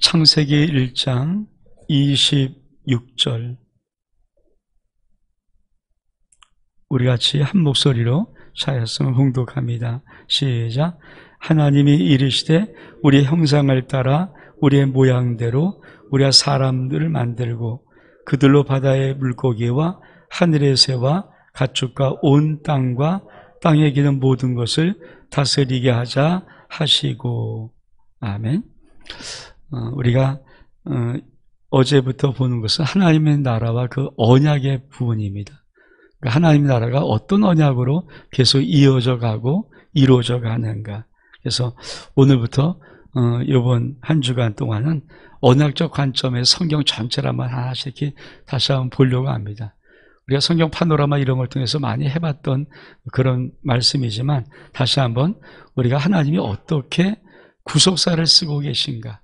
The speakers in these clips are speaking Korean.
창세기 1장 26절 우리 같이 한 목소리로 차였으면 봉독합니다. 시작. 하나님이 이르시되 우리의 형상을 따라 우리의 모양대로 우리가 사람들을 만들고 그들로 바다의 물고기와 하늘의 새와 가축과 온 땅과 땅에 기는 모든 것을 다스리게 하자 하시고. 아멘. 우리가 어제부터 보는 것은 하나님의 나라와 그 언약의 부분입니다. 하나님의 나라가 어떤 언약으로 계속 이어져 가고 이루어져 가는가. 그래서 오늘부터 이번 한 주간 동안은 언약적 관점의 성경 전체를 한번 하나씩 이렇게 다시 한번 보려고 합니다. 우리가 성경 파노라마 이런 걸 통해서 많이 해봤던 그런 말씀이지만 다시 한번 우리가 하나님이 어떻게 구속사를 쓰고 계신가.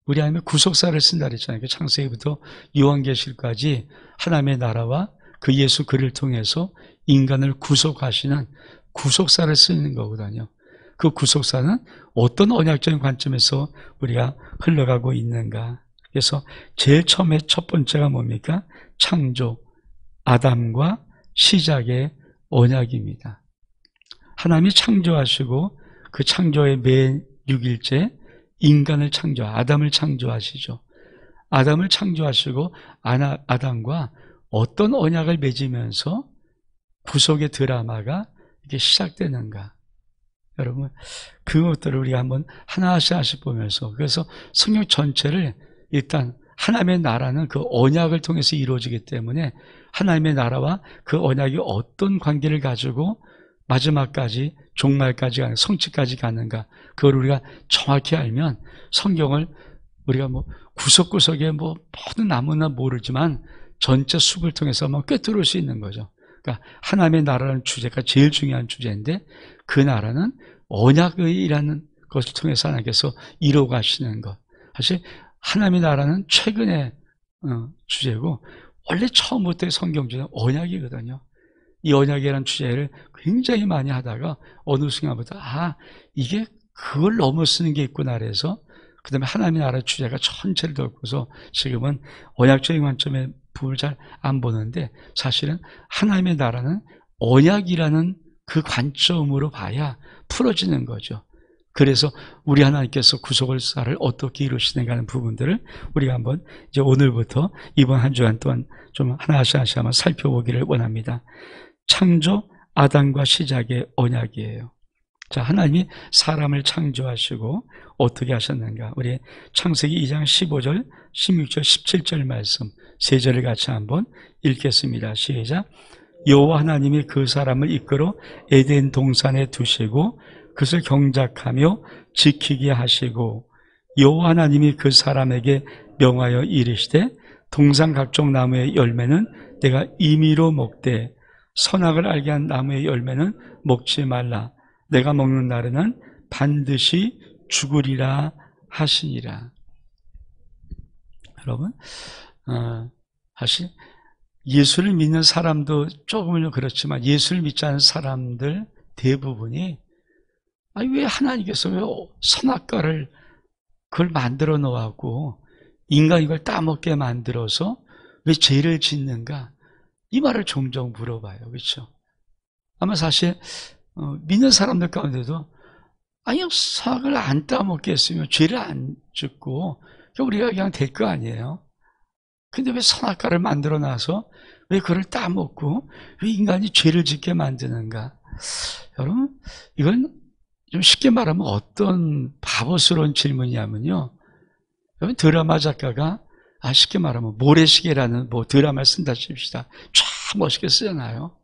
우리 하나님이 구속사를 쓴다 그랬잖아요. 창세기부터 요한계시까지 하나님의 나라와 그 예수 그를 통해서 인간을 구속하시는 구속사를 쓰는 거거든요. 그 구속사는 어떤 언약적인 관점에서 우리가 흘러가고 있는가. 그래서 제일 처음에 첫 번째가 뭡니까? 창조, 아담과 시작의 언약입니다. 하나님이 창조하시고 그 창조의 맨 6일째 인간을 아담을 창조하시죠. 아담을 창조하시고 아담과 어떤 언약을 맺으면서 구속의 드라마가 이렇게 시작되는가. 여러분, 그것들을 우리가 한번 하나씩 보면서, 그래서 성경 전체를 일단 하나님의 나라는 그 언약을 통해서 이루어지기 때문에 하나님의 나라와 그 언약이 어떤 관계를 가지고 마지막까지 종말까지 가는, 성취까지 가는가, 그걸 우리가 정확히 알면 성경을 우리가 구석구석에 모든 아무나 모르지만 전체 숲을 통해서 한번 꿰뚫을 수 있는 거죠. 그러니까 하나님의 나라라는 주제가 제일 중요한 주제인데 그 나라는 언약이라는 것을 통해서 하나님께서 이루어 가시는 것. 사실 하나님의 나라는 최근의 주제고 원래 처음부터의 성경 주제는 언약이거든요. 이 언약이라는 주제를 굉장히 많이 하다가 어느 순간부터 이게 그걸 넘어서는 게 있구나 그래서 그 다음에 하나님의 나라 주제가 전체를 덮고서 지금은 언약적인 관점의 부분을 잘 안 보는데 사실은 하나님의 나라는 언약이라는 그 관점으로 봐야 풀어지는 거죠. 그래서 우리 하나님께서 구속사를 어떻게 이루시는가 하는 부분들을 우리가 한번 이제 오늘부터 이번 한 주간 동안 좀 하나씩 한번 살펴보기를 원합니다. 창조, 아담과 시작의 언약이에요. 자, 하나님이 사람을 창조하시고 어떻게 하셨는가? 우리 창세기 2장 15절, 16절, 17절 말씀 세 절을 같이 한번 읽겠습니다. 시작. 여호와 하나님이 그 사람을 이끌어 에덴 동산에 두시고 그것을 경작하며 지키게 하시고 여호와 하나님이 그 사람에게 명하여 이르시되 동산 각종 나무의 열매는 내가 임의로 먹되 선악을 알게 한 나무의 열매는 먹지 말라. 내가 먹는 날에는 반드시 죽으리라 하시니라. 여러분, 사실 예수를 믿는 사람도 조금은 그렇지만 예수를 믿지 않은 사람들 대부분이 왜 하나님께서 왜 선악과를 그걸 만들어 놓았고 인간이 이걸 따먹게 만들어서 왜 죄를 짓는가? 이 말을 종종 물어봐요. 그렇죠? 아마 사실 믿는 사람들 가운데도 선악을 안 따먹게 했으면 죄를 안 짓고 우리가 그냥 될 거 아니에요. 근데 왜 선악과를 만들어 놔서 왜 그걸 따먹고 왜 인간이 죄를 짓게 만드는가? 여러분, 이건 좀 쉽게 말하면 어떤 바보스러운 질문이냐면요. 여러분, 드라마 작가가 쉽게 말하면 모래시계라는 드라마를 쓴다 칩시다. 쫙 멋있게 쓰잖아요.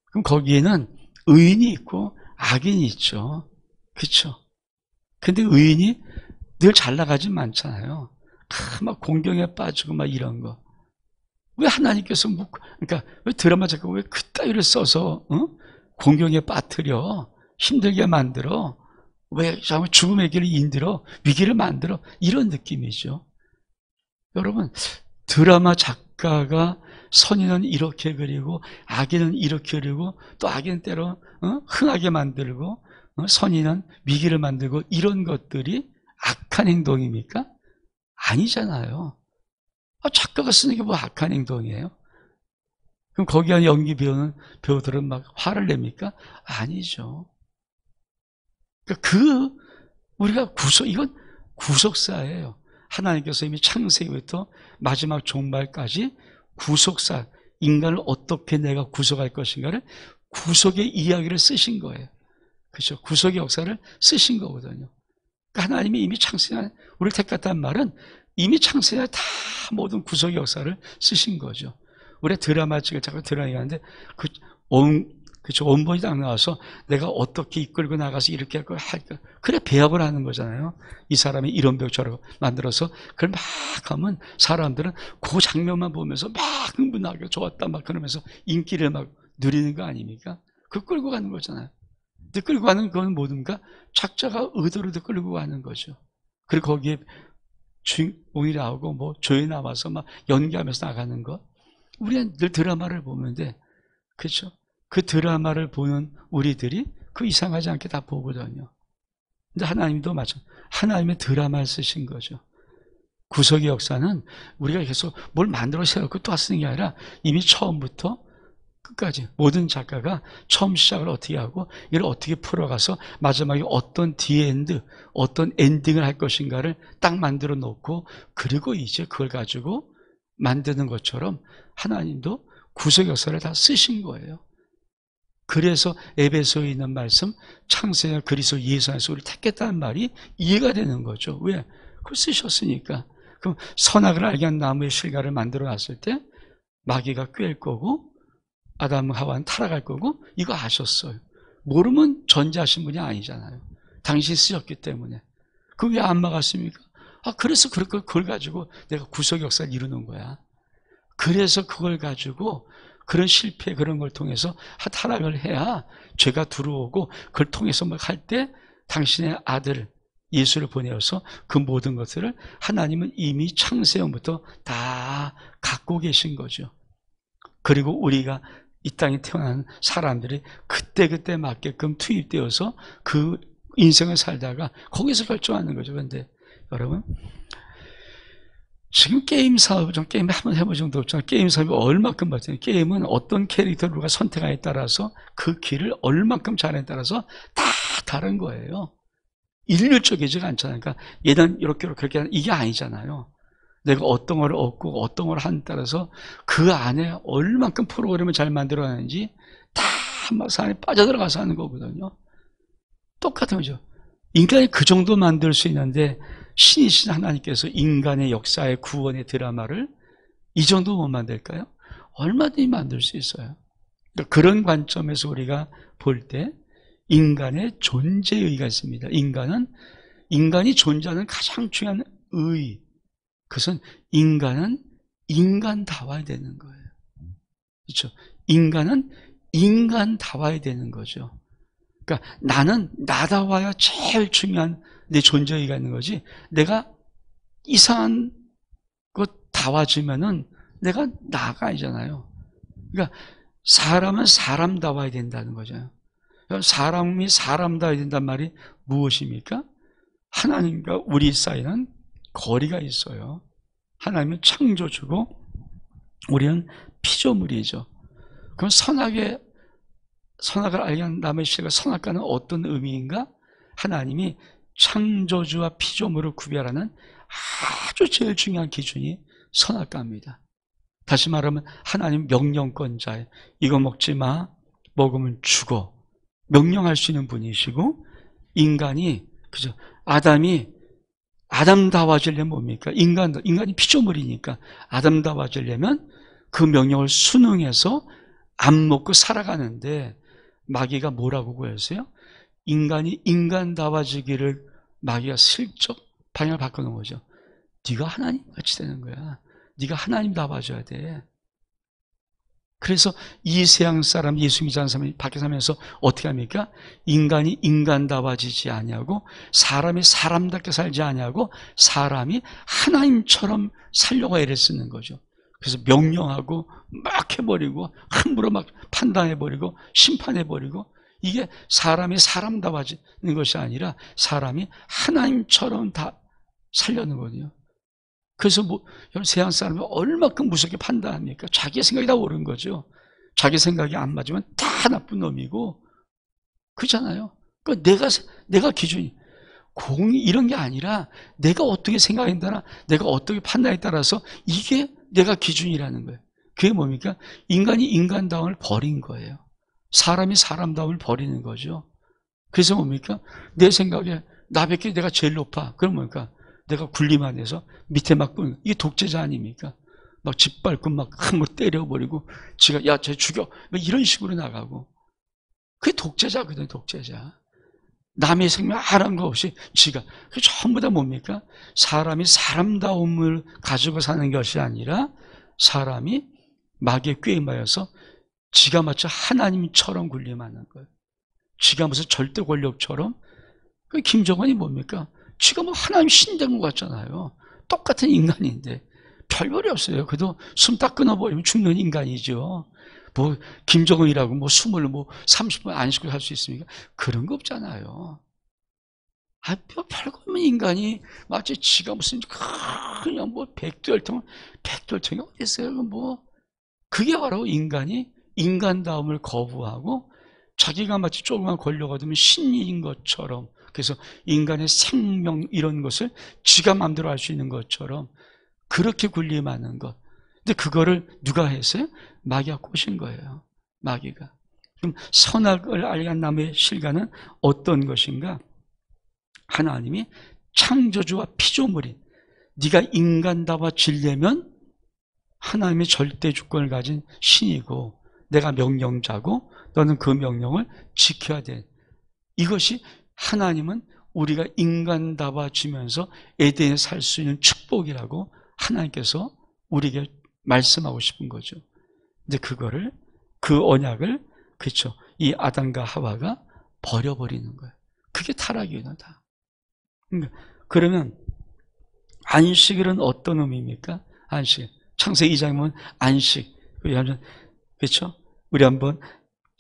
그럼 거기에는 의인이 있고 악인이 있죠. 그렇죠? 근데 의인이 늘 잘 나가진 않잖아요. 막 공경에 빠지고 막 이런 거. 왜 하나님께서 그러니까 왜 드라마 작가가 왜 그따위를 써서 공경에 빠뜨려 힘들게 만들어 왜 죽음의 길을 인들어 위기를 만들어 이런 느낌이죠. 여러분, 드라마 작가가 선인은 이렇게 그리고 악인은 이렇게 그리고 또 악인 때로 흥하게 만들고 선인은 위기를 만들고 이런 것들이 악한 행동입니까? 아니잖아요. 작가가 쓰는 게 뭐 악한 행동이에요? 그럼 거기 연기 배우들은 막 화를 냅니까? 아니죠. 그러니까 우리가 이건 구속사예요. 하나님께서 이미 창세기부터 마지막 종말까지 구속사, 인간을 어떻게 내가 구속할 것인가를 구속의 이야기를 쓰신 거예요. 그렇죠? 구속의 역사를 쓰신 거거든요. 그러니까 하나님이 이미 창세기에 우리를 택했다는 말은 이미 창세기에 다 모든 구속의 역사를 쓰신 거죠. 우리 드라마 찍을 자꾸 드라마하는데 그쵸, 원본이 딱 나와서 내가 어떻게 이끌고 나가서 이렇게 할 걸 할까. 그래, 배합을 하는 거잖아요. 이 사람이 이런 벽처럼 만들어서 그걸 막 하면 사람들은 그 장면만 보면서 막 흥분하게 좋았다 막 그러면서 인기를 막 누리는 거 아닙니까? 그 끌고 가는 거잖아요. 근데 끌고 가는 건 뭐든가 작자가 의도로 끌고 가는 거죠. 그리고 거기에 주인공이 나오고 뭐 조에 나와서 막 연기하면서 나가는 거. 우리는 늘 드라마를 보는데, 그렇죠? 그 드라마를 보는 우리들이 그 이상하지 않게 다 보거든요. 근데 하나님도 하나님의 드라마를 쓰신 거죠. 구속의 역사는 우리가 계속 뭘 만들어 세워놓고 또 쓰는 게 아니라 이미 처음부터 끝까지 모든 작가가 처음 시작을 어떻게 하고 이걸 어떻게 풀어가서 마지막에 어떤 디엔드, 어떤 엔딩을 할 것인가를 딱 만들어 놓고 그리고 이제 그걸 가지고 만드는 것처럼 하나님도 구속의 역사를 다 쓰신 거예요. 그래서 에베소에 있는 말씀, 창세가 그리스도 예수 안에서 우리를 택했다는 말이 이해가 되는 거죠. 왜? 그걸 쓰셨으니까. 그럼 선악을 알게 한 나무의 실과를 만들어 놨을 때 마귀가 꿰일 거고 아담 하와는 타락할 거고 이거 아셨어요. 모르면 전제하신 분이 아니잖아요. 당신이 쓰셨기 때문에. 그럼 왜 안 막았습니까? 그래서 그걸 가지고 내가 구속 역사를 이루는 거야. 그래서 그걸 가지고 그런 실패 그런 걸 통해서 타락을 해야 죄가 들어오고 그걸 통해서 막 할 때 당신의 아들 예수를 보내어서 그 모든 것들을 하나님은 이미 창세전부터 다 갖고 계신 거죠. 그리고 우리가 이 땅에 태어난 사람들이 그때그때 맞게끔 투입되어서 그 인생을 살다가 거기서 결정하는 거죠. 그런데 여러분 지금 게임 사업, 게임 한번 해본 적도 없잖아요. 게임 사업이 얼마큼 발전해요. 게임은 어떤 캐릭터를 우리가 선택하에 따라서 그 길을 얼마큼 잘하에 따라서 다 다른 거예요. 일률적이지가 않잖아요. 그러니까 얘는 이렇게 그렇게 하는 이게 아니잖아요. 내가 어떤 걸 얻고 어떤 걸 하는 따라서 그 안에 얼마큼 프로그램을 잘 만들어가는지 다 막 사안에 빠져들어가서 하는 거거든요. 똑같은 거죠. 인간이 그 정도 만들 수 있는데 신이신 하나님께서 인간의 역사의 구원의 드라마를 이 정도 못 만들까요? 얼마든지 만들 수 있어요. 그러니까 그런 관점에서 우리가 볼 때 인간의 존재의의가 있습니다. 인간이 존재하는 가장 중요한 의의, 그것은 인간은 인간다워야 되는 거예요. 그렇죠? 인간은 인간다워야 되는 거죠. 그러니까 나는 나다워야 제일 중요한 내 존재의의가 있는 거지. 내가 이상한 것 다워지면은 내가 나가 아니잖아요. 그러니까 사람은 사람다워야 된다는 거죠. 사람이 사람다워야 된단 말이 무엇입니까? 하나님과 우리 사이는 거리가 있어요. 하나님은 창조주고 우리는 피조물이죠. 그럼 선악을 알게 한 남의 실과 선악과는 어떤 의미인가? 하나님이 창조주와 피조물을 구별하는 아주 제일 중요한 기준이 선악과입니다. 다시 말하면 하나님 명령권자예요. 이거 먹지 마, 먹으면 죽어. 명령할 수 있는 분이시고 인간이 그죠? 아담다워지려면 뭡니까? 인간이 피조물이니까 아담다워지려면 그 명령을 순응해서 안 먹고 살아가는데 마귀가 뭐라고 구했어요? 인간이 인간다워지기를 마귀가 슬쩍 방향을 바꿔놓은 거죠. 네가 하나님같이 되는 거야. 네가 하나님다워져야 돼. 그래서 이 세상 사람 예수 믿지 않는 사람이 밖에 살면서 어떻게 합니까? 인간이 인간다워지지 아니하고 사람이 사람답게 살지 아니하고 사람이 하나님처럼 살려고 애를 쓰는 거죠. 그래서 명령하고 막 해버리고 함부로 막 판단해버리고 심판해버리고 이게 사람이 사람다워지는 것이 아니라 사람이 하나님처럼 다 살려는 거거든요. 그래서 여러분 세상 사람이 얼마큼 무섭게 판단합니까? 자기 생각이 다 옳은 거죠. 자기 생각이 안 맞으면 다 나쁜 놈이고, 그렇잖아요. 그러니까 내가 기준이, 공이 이런 게 아니라 내가 어떻게 생각한다나 내가 어떻게 판단에 따라서 이게 내가 기준이라는 거예요. 그게 뭡니까? 인간이 인간다움을 버린 거예요. 사람이 사람다움을 버리는 거죠. 그래서 뭡니까? 내 생각에 나밖에 내가 제일 높아. 그럼 뭡니까? 내가 군림만 해서 밑에 막 이게 독재자 아닙니까? 막 짓밟고 막 때려버리고 지가 야 쟤 죽여 막 이런 식으로 나가고, 그게 독재자거든. 독재자. 남의 생명 아랑한 거 없이 지가. 그게 전부 다 뭡니까? 사람이 사람다움을 가지고 사는 것이 아니라 사람이 마귀에 꾀임하여서 지가 마치 하나님처럼 군림하는 거예요. 지가 무슨 절대 권력처럼. 그 김정은이 뭡니까? 지가 뭐 하나님 신된 것 같잖아요. 똑같은 인간인데 별별이 없어요. 그래도 숨 딱 끊어버리면 죽는 인간이죠. 뭐 김정은이라고 뭐 숨을 30분 안 쉬고 살 수 있습니까? 그런 거 없잖아요. 별거 없는 인간이 마치 지가 무슨 그냥 백두혈통이 어디 있어요? 그게 바로 인간이 인간다움을 거부하고 자기가 마치 조그만 권력 얻으면 신인 것처럼, 그래서 인간의 생명 이런 것을 지가 마음대로 할 수 있는 것처럼 그렇게 군림하는 것. 근데 그거를 누가 했어요? 마귀가 꼬신 거예요. 마귀가. 그럼 선악을 알게 나무의 실과는 어떤 것인가? 하나님이 창조주와 피조물인 네가 인간다워지려면 하나님의 절대 주권을 가진 신이고 내가 명령자고 너는 그 명령을 지켜야 돼. 이것이 하나님은 우리가 인간다워지면서 에덴에 살 수 있는 축복이라고 하나님께서 우리에게 말씀하고 싶은 거죠. 근데 그 언약을, 그렇죠, 이 아담과 하와가 버려버리는 거예요. 그게 타락이에요, 다. 그러면 안식일은 어떤 의미입니까? 안식. 창세기 2장에 보면 안식. 그렇죠? 우리 한번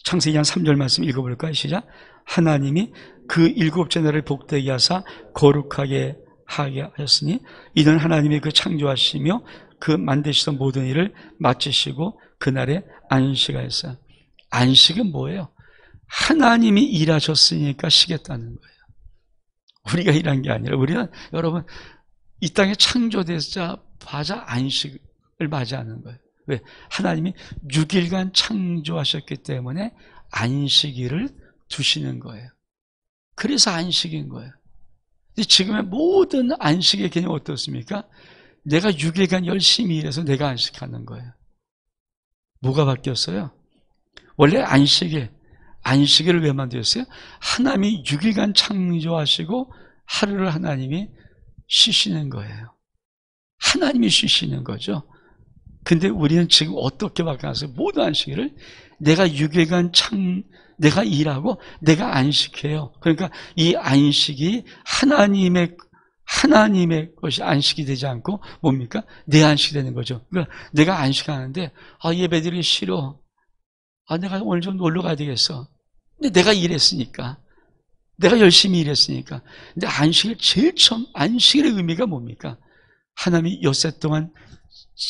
창세기 2장 3절 말씀 읽어볼까요? 시작. 하나님이 그 일곱째 날을 복되게 하사 거룩하게 하게 하였으니 이는 하나님이 그 창조하시며 그 만드시던 모든 일을 마치시고 그날에 안식하였어요. 안식은 뭐예요? 하나님이 일하셨으니까 쉬겠다는 거예요. 우리가 일한 게 아니라, 우리는 여러분 이 땅에 창조되자마자 안식을 맞이하는 거예요. 왜? 하나님이 6일간 창조하셨기 때문에 안식일을 두시는 거예요. 그래서 안식인 거예요. 지금의 모든 안식의 개념이 어떻습니까? 내가 6일간 열심히 일해서 내가 안식하는 거예요. 뭐가 바뀌었어요? 원래 안식일을 왜 만들었어요? 하나님이 6일간 창조하시고 하루를 하나님이 쉬시는 거예요. 하나님이 쉬시는 거죠. 근데 우리는 지금 어떻게 바뀌었어요? 모든 안식일을 내가 6일간 내가 일하고 내가 안식해요. 그러니까 이 안식이 하나님의 것이 안식이 되지 않고 뭡니까? 내 안식이 되는 거죠. 그러니까 내가 안식하는데 예배드리기 싫어. 내가 오늘 좀 놀러 가야 되겠어. 근데 내가 일했으니까. 내가 열심히 일했으니까. 근데 제일 처음 안식일의 의미가 뭡니까? 하나님이 엿새 동안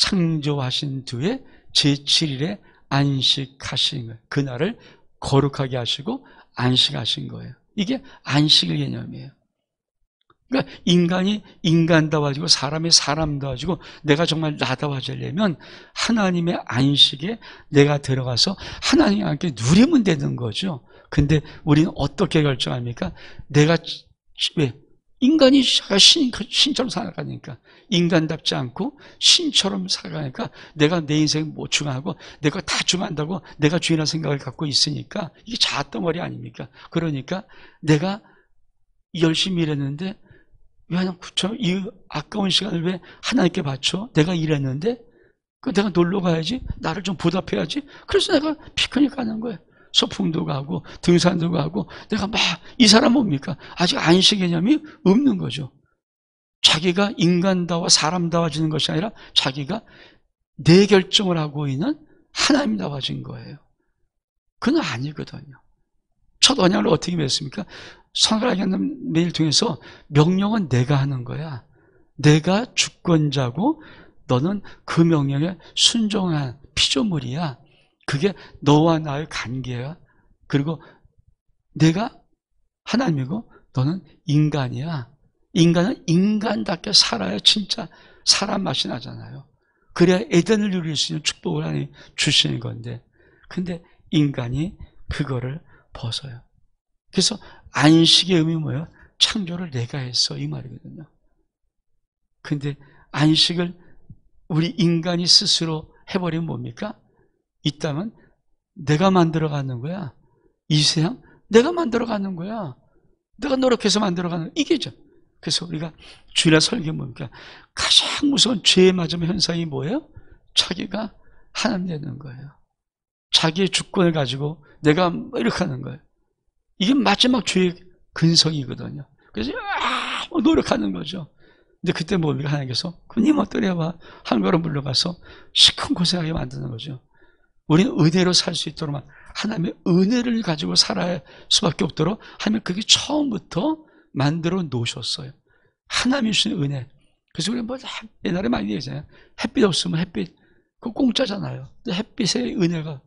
창조하신 뒤에 제7일에 안식하신 거예요. 그날을 거룩하게 하시고 안식하신 거예요. 이게 안식일 개념이에요. 그러니까 인간이 인간다워지고 사람이 사람다워지고 내가 정말 나다워지려면 하나님의 안식에 내가 들어가서 하나님과 함께 누리면 되는 거죠. 근데 우리는 어떻게 결정합니까? 왜? 인간이 신처럼 살아가니까, 인간답지 않고 신처럼 살아가니까 내가 내 인생 못 중하고 내가 다 중한다고 내가 주인이라는 생각을 갖고 있으니까 이게 자아덩어리 아닙니까? 그러니까 내가 열심히 일했는데 왜 이 아까운 시간을 왜 하나님께 바쳐? 내가 일했는데 내가 놀러 가야지, 나를 좀 보답해야지. 그래서 내가 피크닉 가는 거예요. 소풍도 가고 등산도 가고. 내가 이 사람 뭡니까? 아직 안식 개념이 없는 거죠. 자기가 인간다워 사람다워지는 것이 아니라 자기가 내 결정을 하고 있는 하나님다워진 거예요. 그건 아니거든요. 첫 언약을 어떻게 맺습니까? 선을 알게 하는 매일 통해서 명령은 내가 하는 거야. 내가 주권자고 너는 그 명령에 순종한 피조물이야. 그게 너와 나의 관계야. 그리고 내가 하나님이고 너는 인간이야. 인간은 인간답게 살아야 진짜 사람 맛이 나잖아요. 그래야 에덴을 누릴 수 있는 축복을 하나님 주시는 건데, 근데 인간이 그거를 벗어요. 그래서 안식의 의미 뭐예요? 창조를 내가 했어, 이 말이거든요. 근데 안식을 우리 인간이 스스로 해버리면 뭡니까? 있다면 내가 만들어가는 거야. 이 세상 내가 만들어가는 거야. 내가 노력해서 만들어가는 이게죠. 그래서 우리가 주일날 설교 뭡니까? 가장 무서운 죄에 맞으면 현상이 뭐예요? 자기가 하나님 되는 거예요. 자기의 주권을 가지고 내가 이렇게 하는 거예요. 이게 마지막 죄의 근성이거든요. 그래서 노력하는 거죠. 근데 그때 뭡니까? 하나님께서 님 어떠려봐 한 걸음 물러가서 시큰 고생하게 만드는 거죠. 우리는 은혜로 살 수 있도록 하나님의 은혜를 가지고 살아야 수밖에 없도록 하나님 그게 처음부터 만들어 놓으셨어요. 하나님이 주신 은혜. 그래서 우리 뭐 옛날에 많이 얘기하잖아요. 햇빛 없으면 햇빛 그거 공짜잖아요. 근데 햇빛의 은혜가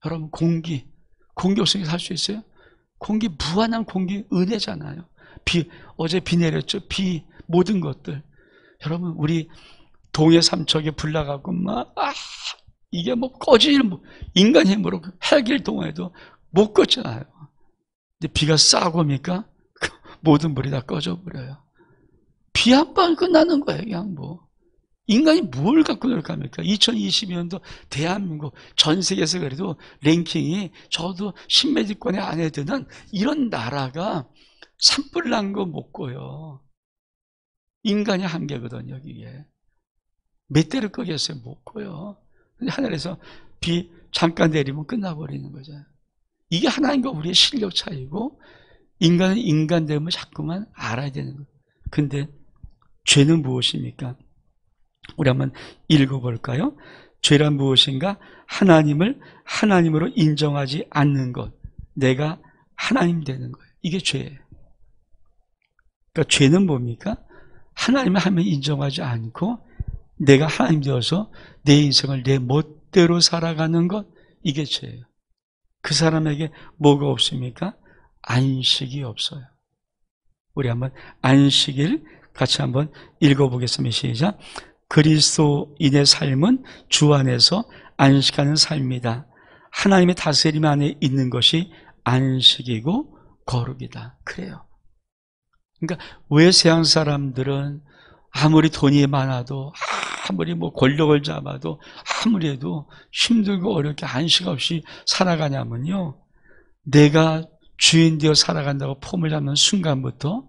여러분 공기 없으면 살 수 있어요? 공기 무한한 공기 은혜잖아요. 어제 비 내렸죠. 비 모든 것들. 여러분 우리 동해 삼척에 불 나가고 이게 뭐 꺼지는 인간 힘으로 헬길 동안에도 못 껐잖아요. 근데 비가 싹 오니까 모든 불이 다 꺼져 버려요. 비 한 번 끝나는 거예요. 그냥 뭐 인간이 뭘 갖고 노력합니까? 2022년도 대한민국 전 세계에서 그래도 랭킹이 저도 10매직권에 안에 드는 이런 나라가 산불 난 거 못 꿔요. 인간이 한계거든요. 이게 몇 대를 끄겠어요? 못 꿔요. 근데 하늘에서 비 잠깐 내리면 끝나버리는 거죠. 이게 하나님과 우리의 실력 차이고 인간은 인간됨을 자꾸만 알아야 되는 거예요. 근데 죄는 무엇입니까? 우리 한번 읽어볼까요? 죄란 무엇인가? 하나님을 하나님으로 인정하지 않는 것. 내가 하나님 되는 거예요. 이게 죄예요. 그러니까 죄는 뭡니까? 하나님을 하나님 인정하지 않고 내가 하나님 되어서 내 인생을 내 멋대로 살아가는 것, 이게 죄예요. 그 사람에게 뭐가 없습니까? 안식이 없어요. 우리 한번 안식일 같이 한번 읽어보겠습니다. 시작. 그리스도인의 삶은 주 안에서 안식하는 삶이다. 하나님의 다스림 안에 있는 것이 안식이고 거룩이다. 그래요. 그러니까 왜 세상 사람들은 아무리 돈이 많아도 아무리 뭐 권력을 잡아도 아무리 해도 힘들고 어렵게 안식 없이 살아가냐면요, 내가 주인 되어 살아간다고 폼을 잡는 순간부터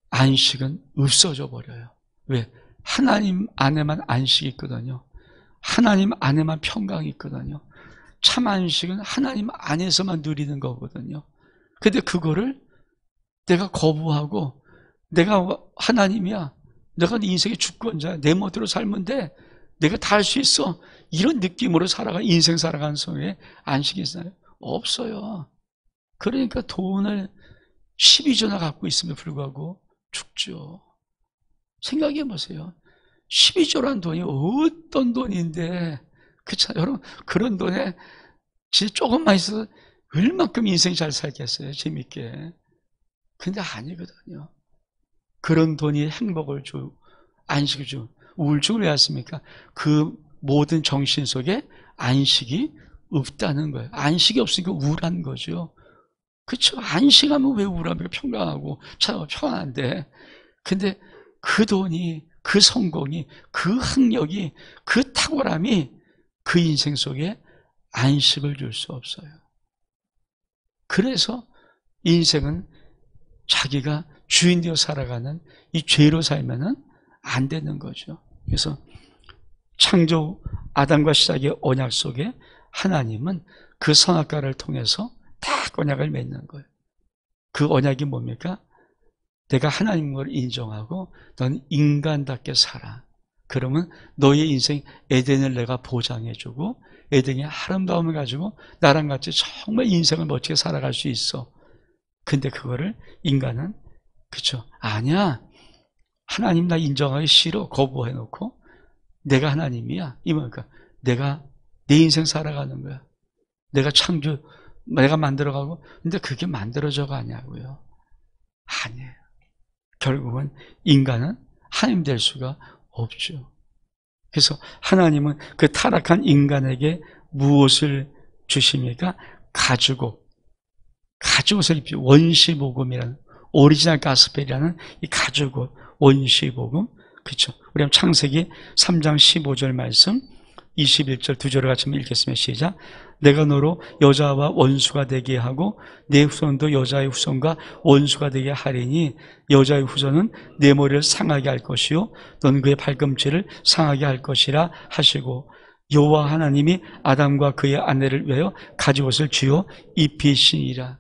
안식은 없어져 버려요. 왜? 하나님 안에만 안식이 있거든요. 하나님 안에만 평강이 있거든요. 참 안식은 하나님 안에서만 누리는 거거든요. 근데 그거를 내가 거부하고 내가 하나님이야, 내가 네 인생의 주권자야, 내 멋대로 살면 돼, 내가 다 할 수 있어, 이런 느낌으로 인생 살아가는 속에 안식이 있어요? 없어요. 그러니까 돈을 12조나 갖고 있음에도 불구하고 죽죠. 생각해 보세요. 12조란 돈이 어떤 돈인데, 그렇잖아요. 여러분, 그런 돈에 진짜 조금만 있어서 얼만큼 인생 잘 살겠어요, 재밌게. 근데 아니거든요. 그런 돈이 행복을 주, 안식을 주, 우울증을 왜 왔습니까? 그 모든 정신 속에 안식이 없다는 거예요. 안식이 없으니까 우울한 거죠. 그렇죠. 안식하면 왜 우울합니까? 평강하고 참 평안한데. 근데 그 돈이, 그 성공이, 그 학력이, 그 탁월함이 그 인생 속에 안식을 줄 수 없어요. 그래서 인생은 자기가 주인 되어 살아가는 이 죄로 살면은 안 되는 거죠. 그래서 창조 아담과 시작의 언약 속에 하나님은 그 선악과를 통해서 딱 언약을 맺는 거예요. 그 언약이 뭡니까? 내가 하나님을 인정하고 넌 인간답게 살아. 그러면 너의 인생 에덴을 내가 보장해주고 에덴의 아름다움을 가지고 나랑 같이 정말 인생을 멋지게 살아갈 수 있어. 근데 그거를 인간은, 그쵸? 아니야. 하나님 나 인정하기 싫어 거부해놓고 내가 하나님이야. 이 뭐니까 내가 내 인생 살아가는 거야. 내가 창조, 내가 만들어가고, 근데 그게 만들어져 가냐고요. 아니에요. 결국은 인간은 하나님 될 수가 없죠. 그래서 하나님은 그 타락한 인간에게 무엇을 주십니까? 가죽옷을 입히고, 원시복음이라는, 오리지널 가스펠이라는 이 가죽옷, 원시복음. 그렇죠. 우리 한번 창세기 3장 15절 말씀, 21절 두 절을 같이 읽겠습니다. 시작. 내가 너로 여자와 원수가 되게 하고 내 후손도 여자의 후손과 원수가 되게 하리니 여자의 후손은 내 머리를 상하게 할 것이요 넌 그의 발꿈치를 상하게 할 것이라 하시고, 여호와 하나님이 아담과 그의 아내를 위하여 가죽옷을 쥐어 입히시니라.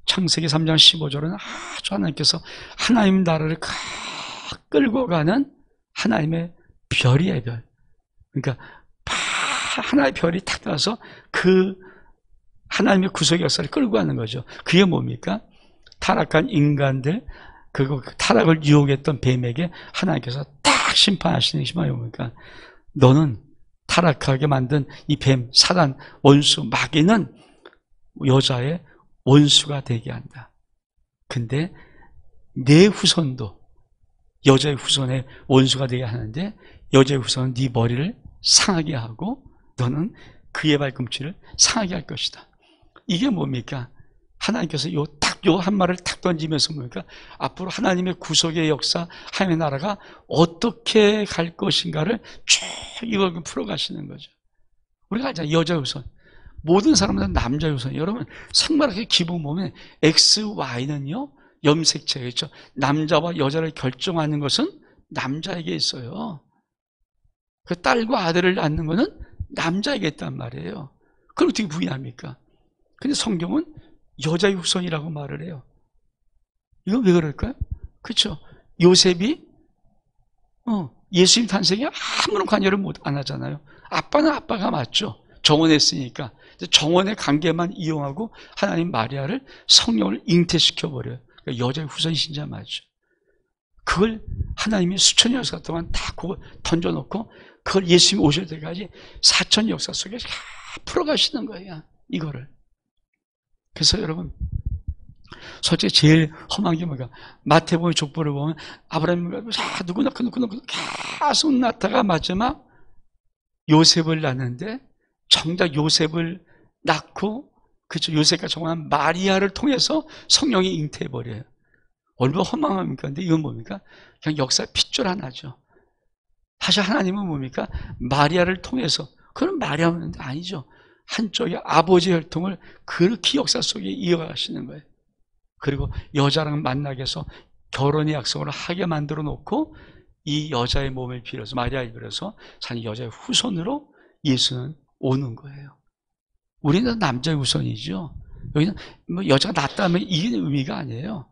창세기 3장 15절은 아주 하나님께서 하나님 나라를 끌고 가는 하나님의 별이에요, 별. 그러니까 하나의 별이 탁 나서 그 하나님의 구속의 역사를 끌고 가는 거죠. 그게 뭡니까? 타락한 인간들, 그 타락을 유혹했던 뱀에게 하나님께서 딱 심판하시는 것이 뭡니까? 너는 타락하게 만든 이 뱀, 사단, 원수, 마귀는 여자의 원수가 되게 한다. 근데 내 후손도 여자의 후손의 원수가 되게 하는데 여자의 후손은 네 머리를 상하게 하고 너는 그의 발꿈치를 상하게 할 것이다. 이게 뭡니까? 하나님께서 요 한 말을 탁 던지면서 뭡니까? 앞으로 하나님의 구속의 역사, 하나님의 나라가 어떻게 갈 것인가를 쭉 이걸 풀어가시는 거죠. 우리가 알잖아요. 여자 후손. 모든 사람들은 남자 후손. 여러분, 생물학의 기본 보면 X, Y는요, 염색체겠죠. 남자와 여자를 결정하는 것은 남자에게 있어요. 그 딸과 아들을 낳는 것은 남자에게 있단 말이에요. 그걸 어떻게 부인합니까? 근데 성경은 여자의 후손이라고 말을 해요. 이건 왜 그럴까요? 그렇죠. 요셉이 예수님 탄생에 아무런 관여를 안 하잖아요. 아빠는 아빠가 맞죠. 정원했으니까. 정원의 관계만 이용하고 하나님 마리아를 성령을 잉태시켜버려요. 그러니까 여자의 후손 신자 맞죠. 그걸 하나님이 수천 년 역사 동안 다 그걸 던져놓고 그걸 예수님이 오실 때까지 4천 역사 속에 다 풀어가시는 거예요. 이거를. 그래서 여러분, 솔직히 제일 험한 게 뭐가, 마태복음의 족보를 보면 아브라함이 누구나 계속 낳다가 마지막 요셉을 낳는데, 정작 요셉을 낳고 그렇죠. 요셉과 정한 마리아를 통해서 성령이 잉태해버려요. 얼마나 허망합니까? 근데 이건 뭡니까? 그냥 역사 핏줄 하나죠. 사실 하나님은 뭡니까? 마리아를 통해서, 그건 마리아는 아니죠. 한쪽에 아버지의 혈통을 그렇게 역사 속에 이어가시는 거예요. 그리고 여자랑 만나게 해서 결혼의 약속을 하게 만들어 놓고 이 여자의 몸을 빌어서, 마리아를 빌어서 산 여자의 후손으로 예수는 오는 거예요. 우리는 남자의 후손이죠. 여기는 뭐 여자가 낫다면 이게 의미가 아니에요.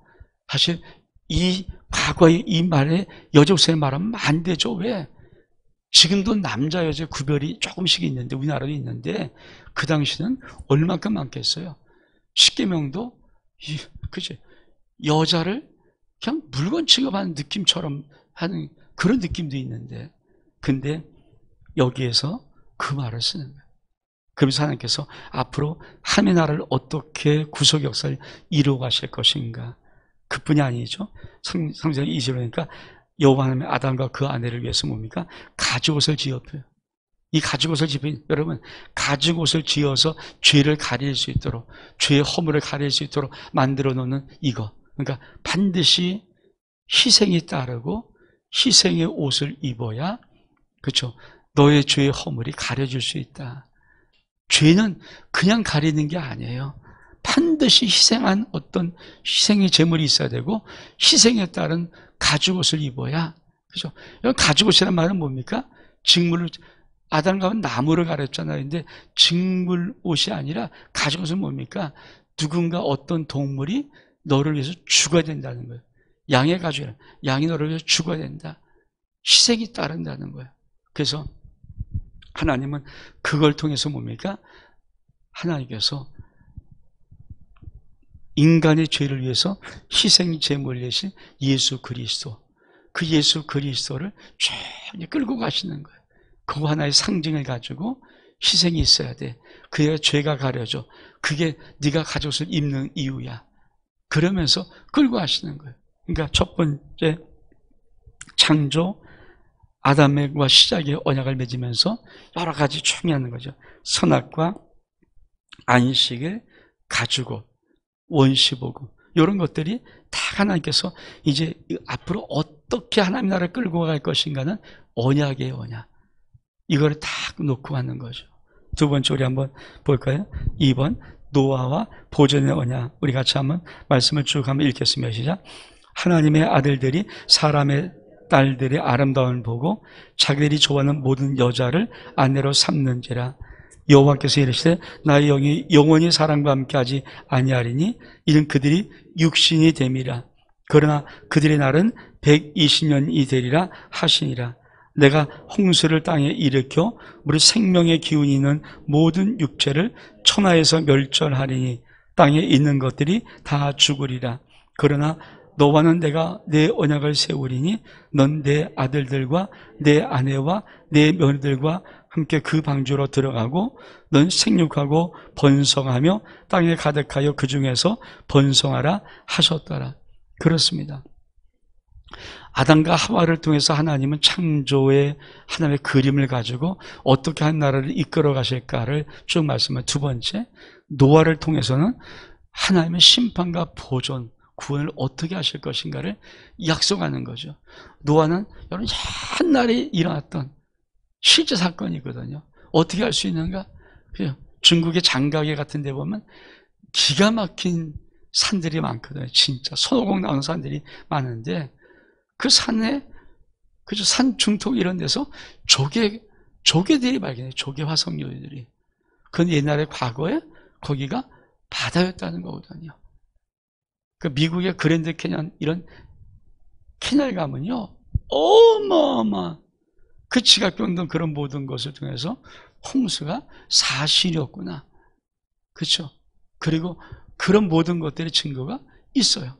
사실 이 과거의 이 말에 여자 후손을 말하면 안 되죠. 왜? 지금도 남자 여자 구별이 조금씩 있는데, 우리나라도 있는데 그 당시는 얼마큼 많겠어요. 십계명도 그치? 여자를 그냥 물건 취급하는 느낌처럼 하는 그런 느낌도 있는데, 근데 여기에서 그 말을 쓰는 거예요. 그러면서 하나님께서 앞으로 하나님의 나라를 어떻게 구속 역사를 이루어 가실 것인가, 그뿐이 아니죠. 성경 2절에 보니까 여호와 하나님의 아담과 그 아내를 위해서 뭡니까? 가죽옷을 지었어요. 이 가죽옷을 지은, 여러분, 가죽옷을 지어서 죄를 가릴 수 있도록, 죄의 허물을 가릴 수 있도록 만들어 놓는 이거. 그러니까 반드시 희생이 따르고 희생의 옷을 입어야, 그렇죠, 너의 죄의 허물이 가려질 수 있다. 죄는 그냥 가리는 게 아니에요. 반드시 희생한 어떤 희생의 제물이 있어야 되고 희생에 따른 가죽옷을 입어야, 그죠? 가죽옷이란 말은 뭡니까? 직물을, 아담과 나무를 가렸잖아요. 근데 직물 옷이 아니라 가죽옷은 뭡니까? 누군가 어떤 동물이 너를 위해서 죽어야 된다는 거예요. 양의 가죽이라, 양이 너를 위해서 죽어야 된다. 희생이 따른다는 거예요. 그래서 하나님은 그걸 통해서 뭡니까? 하나님께서 인간의 죄를 위해서 희생 제물을 내신 예수 그리스도, 그 예수 그리스도를 쭉 끌고 가시는 거예요. 그 하나의 상징을 가지고 희생이 있어야 돼. 그의 죄가 가려져. 그게 네가 가족을 입는 이유야. 그러면서 끌고 가시는 거예요. 그러니까 첫 번째 창조 아담과 시작의 언약을 맺으면서 여러 가지 총의하는 거죠. 선악과 안식을 가지고 원시복음 이런 것들이 다 하나님께서 이제 앞으로 어떻게 하나님 나라를 끌고 갈 것인가는 언약의 언약. 이걸 다 놓고 하는 거죠. 두 번째 우리 한번 볼까요? 2번 노아와 보존의 언약. 우리 같이 한번 말씀을 쭉 한번 읽겠습니다. 시작. 하나님의 아들들이 사람의 딸들의 아름다움을 보고 자기들이 좋아하는 모든 여자를 아내로 삼는지라. 여호와께서 이르시되 나의 영이 영원히 사람과 함께하지 아니하리니 이는 그들이 육신이 됨이라. 그러나 그들의 날은 120년이 되리라 하시니라. 내가 홍수를 땅에 일으켜 우리 생명의 기운이 있는 모든 육체를 천하에서 멸절하리니 땅에 있는 것들이 다 죽으리라. 그러나 너와는 내가 내 언약을 세우리니 넌 내 아들들과 내 아내와 내 며느리들과 함께 그 방주로 들어가고 넌 생육하고 번성하며 땅에 가득하여 그 중에서 번성하라 하셨더라. 그렇습니다. 아담과 하와를 통해서 하나님은 창조의 하나님의 그림을 가지고 어떻게 한 나라를 이끌어 가실까를 쭉 말씀을. 두 번째, 노아를 통해서는 하나님의 심판과 보존, 구원을 어떻게 하실 것인가를 약속하는 거죠. 노아는 여러분 옛날에 일어났던 실제 사건이거든요. 어떻게 할 수 있는가? 중국의 장가게 같은 데 보면 기가 막힌 산들이 많거든요. 진짜 손오공 나오는 산들이 많은데 그 산에, 그죠, 산 중턱 이런 데서 조개들이 발견해요. 조개 화석 요리들이. 그건 옛날에 과거에 거기가 바다였다는 거거든요. 그 미국의 그랜드 캐년 이런 캐널 가면요, 어마어마 그 지각병동 그런 모든 것을 통해서 홍수가 사실이었구나. 그렇죠? 그리고 그런 모든 것들의 증거가 있어요.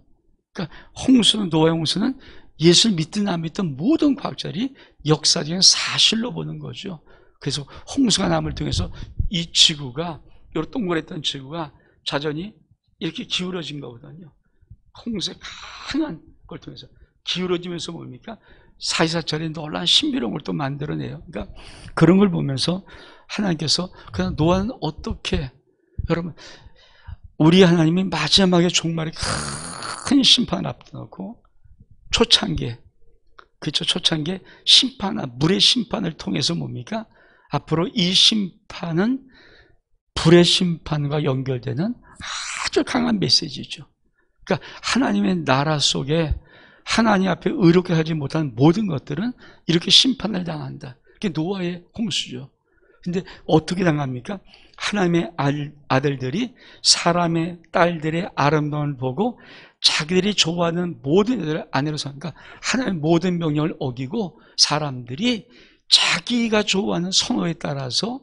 그러니까 홍수는, 노아의 홍수는 예수를 믿든 안 믿든 모든 과학자들이 역사적인 사실로 보는 거죠. 그래서 홍수가 남을 통해서 이 지구가, 요 동그랬던 지구가 자전이 이렇게 기울어진 거거든요. 홍수의 강한 걸 통해서 기울어지면서 뭡니까? 사이사철에 놀라운 신비로운 걸 또 만들어내요. 그러니까 그런 걸 보면서 하나님께서 그냥 노아는 어떻게, 여러분, 우리 하나님이 마지막에 종말에 큰 심판을 앞두고 초창기에, 그렇죠, 초창기에 물의 심판을 통해서 뭡니까? 앞으로 이 심판은 불의 심판과 연결되는 아주 강한 메시지죠. 그러니까 하나님의 나라 속에 하나님 앞에 의롭게 하지 못한 모든 것들은 이렇게 심판을 당한다. 그게 노아의 홍수죠. 근데 어떻게 당합니까? 하나님의 아들들이 사람의 딸들의 아름다움을 보고 자기들이 좋아하는 모든 애들을 아내로 삼으니까 하나님의 모든 명령을 어기고 사람들이 자기가 좋아하는 선호에 따라서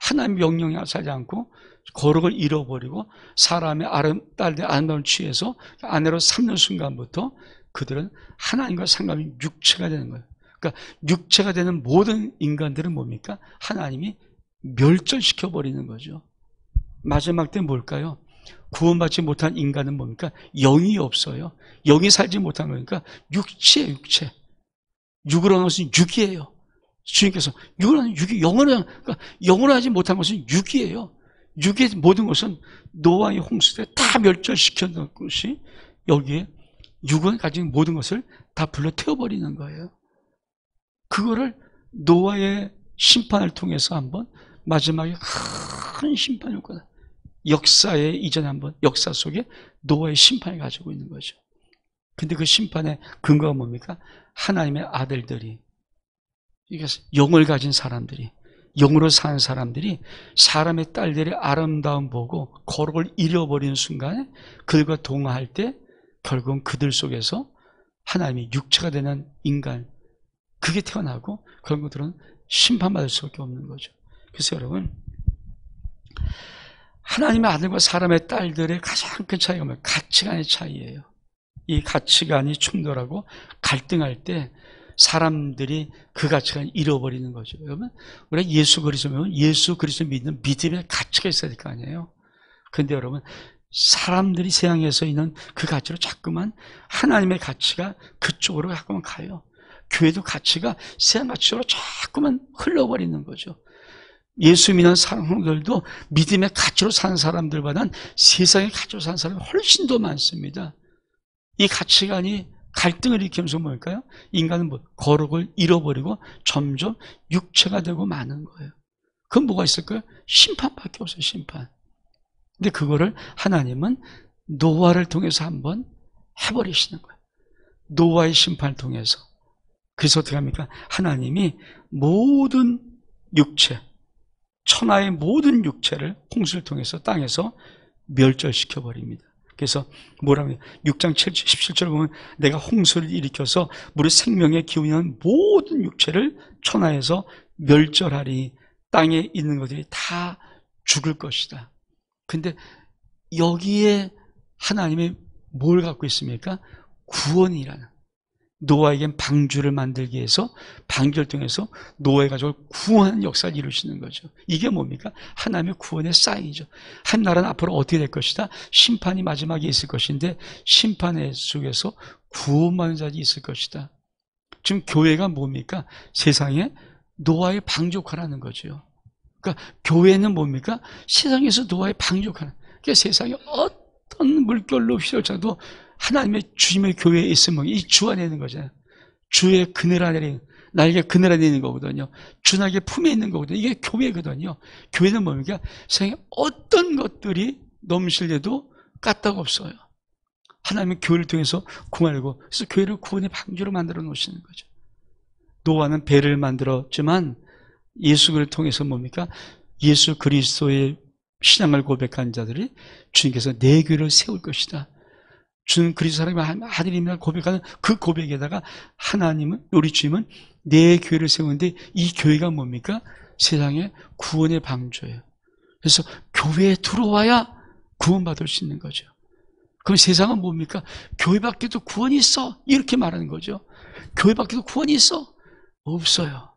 하나님의 명령에 살지 않고 거룩을 잃어버리고 사람의 딸들의 아름다움을 취해서 아내로 삼는 순간부터 그들은 하나님과 상관없이 육체가 되는 거예요. 그러니까 육체가 되는 모든 인간들은 뭡니까? 하나님이 멸절시켜버리는 거죠. 마지막 때 뭘까요? 구원받지 못한 인간은 뭡니까? 영이 없어요. 영이 살지 못한 거니까 육체예요, 육체. 육으로 것은 육이에요. 주님께서 육으로는 육이, 그러니까 영으로 하지 못한 것은 육이에요. 육의 모든 것은 노아의 홍수 때 다 멸절시켜 놓은 것이 여기에 육은 가진 모든 것을 다 불러 태워버리는 거예요. 그거를 노아의 심판을 통해서 한번 마지막에 큰 심판이 올 거다. 역사의 이전에 한번 역사 속에 노아의 심판을 가지고 있는 거죠. 근데 그 심판의 근거가 뭡니까? 하나님의 아들들이, 이게 영을 가진 사람들이, 영으로 사는 사람들이 사람의 딸들의 아름다움 보고 거룩을 잃어버리는 순간에 그들과 동화할 때 결국은 그들 속에서 하나님이 육체가 되는 인간, 그게 태어나고 그런 것들은 심판받을 수밖에 없는 거죠. 그래서 여러분, 하나님의 아들과 사람의 딸들의 가장 큰 차이가 뭐예요? 가치관의 차이예요. 이 가치관이 충돌하고 갈등할 때 사람들이 그 가치관을 잃어버리는 거죠. 여러분, 우리가 예수 그리스도면 예수 그리스도 믿는 믿음의 가치가 있어야 될 거 아니에요. 근데 여러분, 사람들이 세상에서 있는 그 가치로 자꾸만 하나님의 가치가 그쪽으로 자꾸만 가요. 교회도 가치가 세상 가치로 자꾸만 흘러버리는 거죠. 예수 믿는 사람들도 믿음의 가치로 사는 사람들보다는 세상의 가치로 사는 사람이 훨씬 더 많습니다. 이 가치관이 갈등을 일으키면서 뭘까요? 인간은 거룩을 잃어버리고 점점 육체가 되고 마는 거예요. 그건 뭐가 있을까요? 심판밖에 없어요, 심판. 근데 그거를 하나님은 노아를 통해서 한번 해버리시는 거예요. 노아의 심판을 통해서. 그래서 어떻게 합니까? 하나님이 모든 육체, 천하의 모든 육체를 홍수를 통해서 땅에서 멸절시켜버립니다. 그래서 뭐라고 해요? 6장 17절 보면 내가 홍수를 일으켜서 물의 생명의 기운이 있는 모든 육체를 천하에서 멸절하리. 땅에 있는 것들이 다 죽을 것이다. 근데 여기에 하나님이 뭘 갖고 있습니까? 구원이라는. 노아에겐 방주를 만들기 위해서 방주를 통해서 노아의 가족을 구원하는 역사를 이루시는 거죠. 이게 뭡니까? 하나님의 구원의 사인이죠. 한 나라는 앞으로 어떻게 될 것이다? 심판이 마지막에 있을 것인데 심판의 속에서 구원받는 자들이 있을 것이다. 지금 교회가 뭡니까? 세상에 노아의 방족하라는 거죠. 그러니까 교회는 뭡니까? 세상에서 노아의 방족하는. 그러니까 세상에 어떤 물결로 휘둘려도 하나님의 주님의 교회에 있으면 이 주 안에 있는 거잖아요. 주의 그늘 안에, 나에게 그늘 안에 있는 거거든요. 주 나에게 품에 있는 거거든요. 이게 교회거든요. 교회는 뭡니까? 세상에 어떤 것들이 넘실려도 까딱 없어요. 하나님의 교회를 통해서 구원하고, 그래서 교회를 구원의 방주로 만들어 놓으시는 거죠. 노아는 배를 만들었지만 예수를 통해서 뭡니까? 예수 그리스도의 신앙을 고백한 자들이 주님께서 내 교회를 세울 것이다. 주는 그리스도 사람의 아들임을 고백하는 그 고백에다가 하나님은, 우리 주님은 내 교회를 세우는데 이 교회가 뭡니까? 세상의 구원의 방주예요. 그래서 교회에 들어와야 구원받을 수 있는 거죠. 그럼 세상은 뭡니까? 교회 밖에도 구원이 있어. 이렇게 말하는 거죠. 교회 밖에도 구원이 있어? 없어요.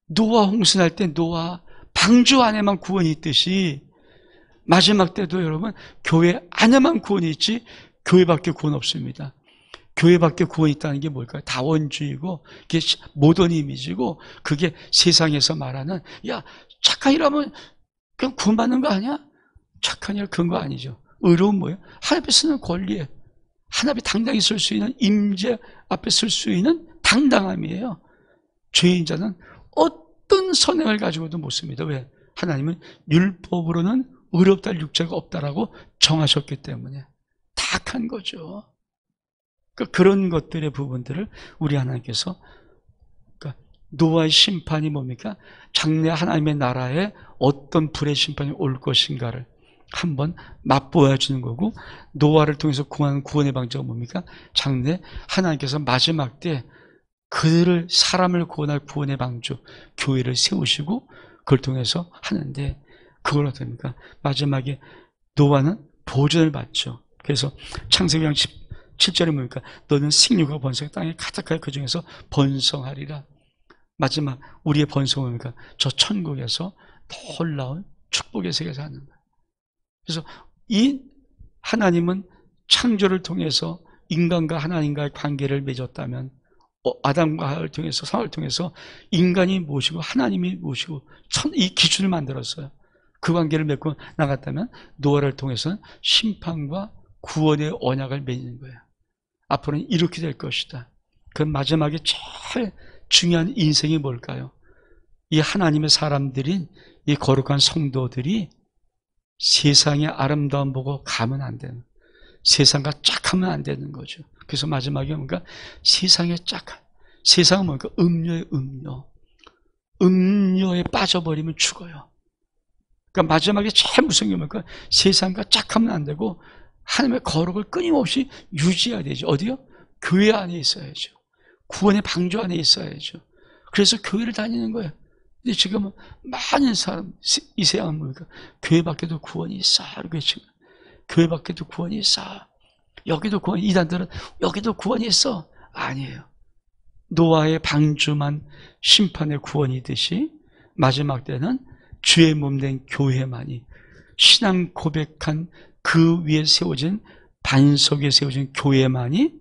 노아 홍수 날 때 노아 방주 안에만 구원이 있듯이 마지막 때도 여러분 교회 안에만 구원이 있지 교회 밖에 구원 없습니다. 교회 밖에 구원이 있다는 게 뭘까요? 다원주의고 그게 모던 이미지고 그게 세상에서 말하는 야 착한 일하면 그냥 구원받는 거 아니야? 착한 일 그런 거 아니죠. 의로운 뭐예요? 하나님 앞에 쓰는 권리에 하나님 앞에 당당히 설 수 있는 임재 앞에 설 수 있는 당당함이에요. 죄인 자는 어떤 선행을 가지고도 못 씁니다. 왜? 하나님은 율법으로는 의롭다 할 육체가 없다라고 정하셨기 때문에 타악한 거죠. 그러니까 그런 것들의 부분들을 우리 하나님께서 그러니까 노아의 심판이 뭡니까? 장래 하나님의 나라에 어떤 불의 심판이 올 것인가를 한번 맛보아 주는 거고 노아를 통해서 구하는 구원의 방법은 뭡니까? 장래 하나님께서 마지막 때 그들을 사람을 구원할 구원의 방주 교회를 세우시고 그걸 통해서 하는데 그걸 어떻게 합니까? 마지막에 노아는 보존을 받죠. 그래서 창세기 7절에 뭡니까? 너는 생육과 번성 땅에 가득하여 그 중에서 번성하리라. 마지막 우리의 번성은 뭡니까? 저 천국에서 놀라운 축복의 세계에서 하는 거예요. 그래서 이 하나님은 창조를 통해서 인간과 하나님과의 관계를 맺었다면 아담과 하와를 통해서 상을 통해서 인간이 모시고 하나님이 모시고 이 기준을 만들었어요. 그 관계를 맺고 나갔다면 노아를 통해서는 심판과 구원의 언약을 맺는 거예요. 앞으로는 이렇게 될 것이다. 그 마지막에 제일 중요한 인생이 뭘까요? 이 하나님의 사람들인 이 거룩한 성도들이 세상의 아름다움 보고 가면 안 되는, 세상과 짝하면 안 되는 거죠. 그래서 마지막에 뭔가 세상에 짝한, 세상은 뭔가 음료의 음료, 음료에 빠져버리면 죽어요. 그러니까 마지막에 제일 무서운 게 뭘까? 세상과 짝하면 안 되고 하나님의 거룩을 끊임없이 유지해야 되죠. 어디요? 교회 안에 있어야죠. 구원의 방주 안에 있어야죠. 그래서 교회를 다니는 거예요. 근데 지금은 많은 사람, 이 세상은 뭡니까? 교회 밖에도 구원이 있어. 그렇죠? 교회 밖에도 구원이 있어. 여기도 구원, 이단들은 여기도 구원이 있어. 아니에요. 노아의 방주만 심판의 구원이듯이 마지막 때는 주의 몸된 교회만이, 신앙 고백한 그 위에 세워진, 반석에 세워진 교회만이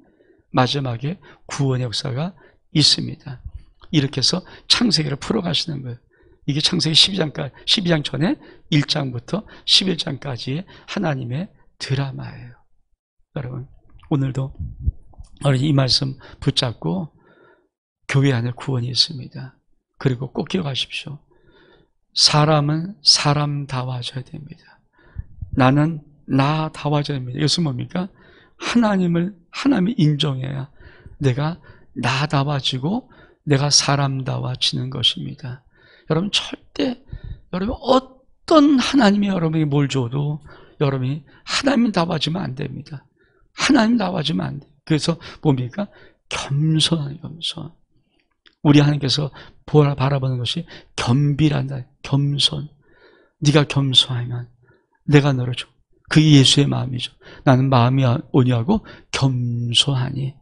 마지막에 구원의 역사가 있습니다. 이렇게 해서 창세기를 풀어가시는 거예요. 이게 창세기 12장 전에 1장부터 11장까지의 하나님의 드라마예요. 여러분, 오늘도 이 말씀 붙잡고 교회 안에 구원이 있습니다. 그리고 꼭 기억하십시오. 사람은 사람다워져야 됩니다. 나는 나다워져야 됩니다. 이것은 뭡니까? 하나님을 인정해야 내가 나다워지고 내가 사람다워지는 것입니다. 여러분, 절대 여러분 어떤 하나님이 여러분에게 뭘 줘도 여러분이 하나님다워지면 안 됩니다. 하나님다워지면 안 돼요. 그래서 뭡니까? 겸손한 겸손. 우리 하나님께서 바라보는 것이 겸비란다. 겸손. 네가 겸손하면 내가 너를 줘. 그게 예수의 마음이죠. 나는 마음이 온유하고 겸손하니.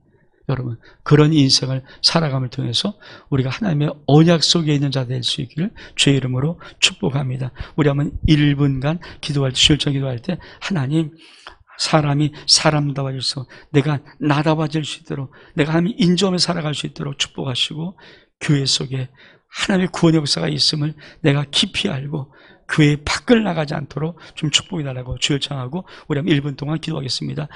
여러분, 그런 인생을 살아감을 통해서 우리가 하나님의 언약 속에 있는 자 될 수 있기를 주의 이름으로 축복합니다. 우리 한번 1분간 기도할 때, 주일청 기도할 때, 하나님, 사람이 사람다워질 수, 내가 나다워질 수 있도록, 내가 하나님의 인정을 살아갈 수 있도록 축복하시고, 교회 속에 하나님의 구원 역사가 있음을 내가 깊이 알고 교회 밖을 나가지 않도록 좀 축복해 달라고 주여 청하고 우리 한번 1분 동안 기도하겠습니다.